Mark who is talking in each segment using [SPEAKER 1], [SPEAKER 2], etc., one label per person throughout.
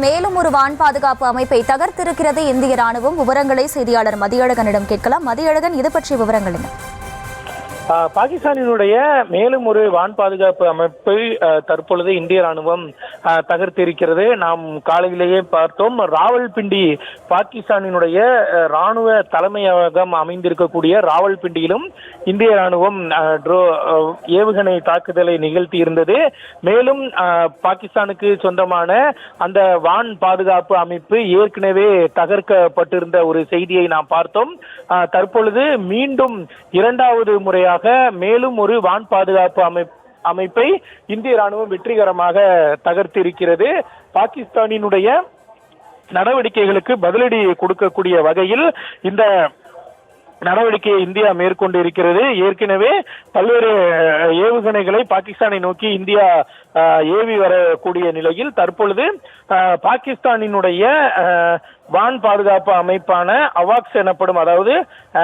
[SPEAKER 1] மேலும் ஒரு வான் பாதுகாப்பு அமைப்பை தகர்த்திருக்கிறது இந்திய ராணுவம். விவரங்களை செய்தியாளர் மதியழகனிடம் கேட்கலாம். மதியழகன், இது பற்றிய விவரங்கள் என்ன?
[SPEAKER 2] பாகிஸ்தானினுடைய மேலும் ஒரு வான் பாதுகாப்பு அமைப்பை தற்பொழுது இந்திய ராணுவம் தகர்த்திருக்கிறது. நாம் காலையிலேயே பார்த்தோம். ராவல்பிண்டி, பாகிஸ்தானினுடைய ராணுவ தலைமையகம் அமைந்திருக்கக்கூடிய ராவல்பிண்டியிலும் இந்திய ராணுவம் ஏவுகணை தாக்குதலை நிகழ்த்தி இருந்தது. மேலும் பாகிஸ்தானுக்கு சொந்தமான அந்த வான் பாதுகாப்பு அமைப்பு ஏற்கனவே தகர்க்கப்பட்டிருந்த ஒரு செய்தியை நாம் பார்த்தோம். தற்பொழுது மீண்டும் இரண்டாவது முறையாக மேலும் ஒரு வான் பாதுகாப்பு அமைப்பை இந்திய ராணுவம் வெற்றிகரமாக தகர்த்திருக்கிறது. பாகிஸ்தானினுடைய நடவடிக்கைகளுக்கு பதிலடி கொடுக்கக்கூடிய வகையில் இந்த நடவடிக்கையை இந்தியா மேற்கொண்டு இருக்கிறது. ஏற்கனவே பல்வேறு ஏவுகணைகளை பாகிஸ்தானை நோக்கி இந்தியா ஏவி வரக்கூடிய நிலையில் தற்பொழுது பாகிஸ்தானினுடைய வான் பாதுகாப்பு அமைப்பான அவாக்ஸ் எனப்படும், அதாவது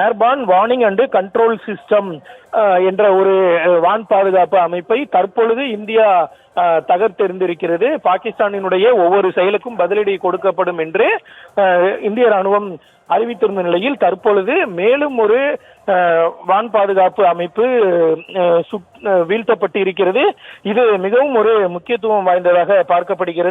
[SPEAKER 2] airborne warning and control system என்ற ஒரு வான் பாதுகாப்பு அமைப்பை தற்பொழுது இந்தியா தகர்த்தெறிந்திருக்கிறது. பாகிஸ்தானினுடைய ஒவ்வொரு செயலுக்கும் பதிலடி கொடுக்கப்படும் என்று இந்திய ராணுவம் அறிவித்திருந்த நிலையில் தற்பொழுது மேலும் ஒரு வான் பாதுகாப்பு அமைப்பு வீழ்த்தப்பட்டு இருக்கிறது. இது மிகவும் ஒரு முக்கியத்துவம் வாய்ந்ததாக பார்க்கப்படுகிறது.